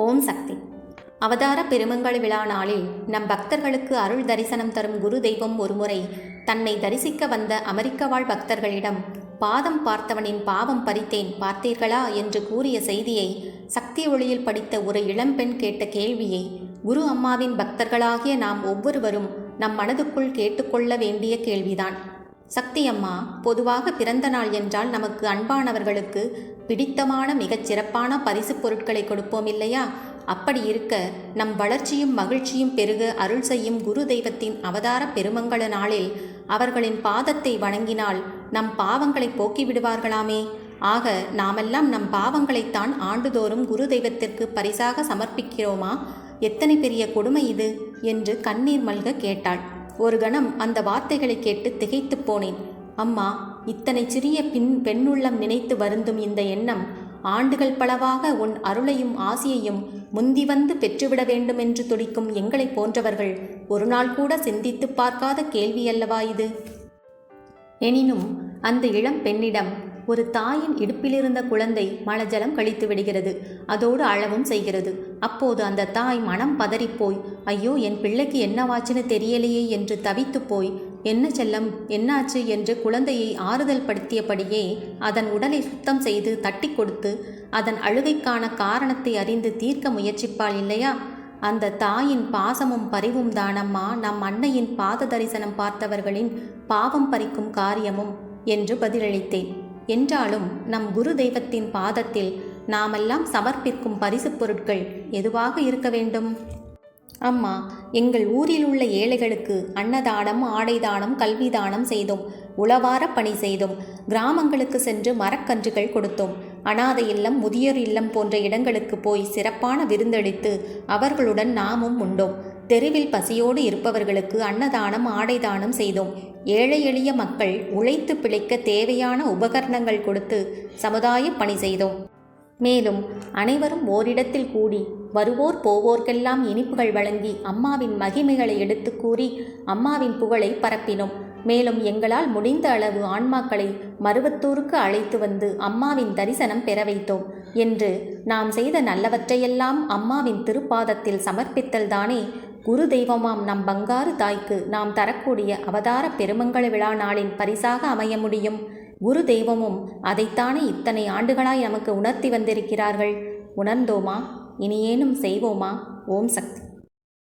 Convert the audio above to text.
ஓம் சக்தி. அவதார பெருமங்கள் விழா நாளில் நம் பக்தர்களுக்கு அருள் தரிசனம் தரும் குரு தெய்வம் ஒருமுறை தன்னை தரிசிக்க வந்த அமெரிக்க வாழ் பக்தர்களிடம் பாதம் பார்த்தவனின் பாவம் பறித்தேன் பார்த்தீர்களா என்று கூறிய செய்தியை சக்தி ஒளியில் படித்த ஒரு இளம்பெண் கேட்ட கேள்வியை குரு அம்மாவின் பக்தர்களாகிய நாம் ஒவ்வொருவரும் நம் மனதுக்குள் கேட்டுக்கொள்ள வேண்டிய கேள்விதான். சக்தி அம்மா, பொதுவாக பிறந்த நாள் என்றால் நமக்கு அன்பானவர்களுக்கு பிடித்தமான மிகச் சிறப்பான பரிசு பொருட்களை கொடுப்போம் இல்லையா? அப்படி இருக்க நம் வளர்ச்சியும் மகிழ்ச்சியும் பெருக அருள் செய்யும் குரு தெய்வத்தின் அவதார பெருமங்கள நாளில் அவர்களின் பாதத்தை வணங்கினால் நம் பாவங்களை போக்கிவிடுவார்களாமே. ஆக நாமெல்லாம் நம் பாவங்களைத்தான் ஆண்டுதோறும் குரு தெய்வத்திற்கு பரிசாக சமர்ப்பிக்கிறோமா? எத்தனை பெரிய கொடுமை இது என்று கண்ணீர் மல்க கேட்டாள். ஒரு கணம் அந்த வார்த்தைகளை கேட்டு திகைத்து போனேன். அம்மா, இத்தனை சிறிய பெண்ணுள்ளம் நினைத்து வருந்தும் இந்த எண்ணம் ஆண்டுகள் பலவாக உன் அருளையும் ஆசியையும் முந்தி வந்து பெற்றுவிட வேண்டுமென்று துடிக்கும் எங்களை போன்றவர்கள் ஒரு நாள் கூட சிந்தித்து பார்க்காத கேள்வியல்லவா இது? எனினும் அந்த இளம் பெண்ணிடம் ஒரு தாயின் இடுப்பிலிருந்த குழந்தை மலஜலம் கழித்து விடுகிறது, அதோடு அழவும் செய்கிறது. அப்போது அந்த தாய் மனம் பதறிப்போய், ஐயோ என் பிள்ளைக்கு என்னவாச்சுன்னு தெரியலையே என்று தவித்து போய், என்ன செல்லம் என்னாச்சு என்று குழந்தையை ஆறுதல் படுத்தியபடியே அதன் உடலை சுத்தம் செய்து தட்டி கொடுத்து அதன் அழுகைக்கான காரணத்தை அறிந்து தீர்க்க முயற்சிப்பாள் இல்லையா? அந்த தாயின் பாசமும் பரிவும் தானம்மா நம் அன்னையின் பாத தரிசனம் பார்த்தவர்களின் பாவம் பறிக்கும் காரியமும் என்று பதிலளித்தேன். என்றாலும் நம் குரு தெய்வத்தின் பாதத்தில் நாமெல்லாம் சமர்ப்பிக்கும் பரிசு பொருட்கள் எதுவாக இருக்க வேண்டும்? அம்மா, எங்கள் ஊரில் உள்ள ஏழைகளுக்கு அன்னதானம், ஆடைதானம், கல்விதானம் செய்தோம். உளவார பணி செய்தோம். கிராமங்களுக்கு சென்று மரக்கன்றுகள் கொடுத்தோம். அனாதை இல்லம், முதியோர் இல்லம் போன்ற இடங்களுக்கு போய் சிறப்பான விருந்தளித்து அவர்களுடன் நாமும் உண்டோம். தெருவில் பசியோடு இருப்பவர்களுக்கு அன்னதானம், ஆடைதானம் செய்தோம். ஏழை எளிய மக்கள் உழைத்து பிழைக்க தேவையான உபகரணங்கள் கொடுத்து சமுதாய பணி செய்தோம். மேலும் அனைவரும் ஓரிடத்தில் கூடி வருவோர் போவோர்க்கெல்லாம் இனிப்புகள் வழங்கி அம்மாவின் மகிமைகளை எடுத்து கூறி அம்மாவின் புகழை பரப்பினோம். மேலும் எங்களால் முடிந்த அளவு ஆன்மாக்களை மருவத்தூருக்கு அழைத்து வந்து அம்மாவின் தரிசனம் பெற வைத்தோம் என்று நாம் செய்த நல்லவற்றையெல்லாம் அம்மாவின் திருப்பாதத்தில் சமர்ப்பித்தல்தானே குரு தெய்வமாம் நம் பங்காரு தாய்க்கு நாம் தரக்கூடிய அவதார பெருமங்கள விழா நாளின் பரிசாக அமைய முடியும். குரு தெய்வமும் அதைத்தானே இத்தனை ஆண்டுகளாய் நமக்கு உணர்த்தி வந்திருக்கிறார்கள். உணர்ந்தோமா? இனியேனும் செய்வோமா? ஓம் சக்தி.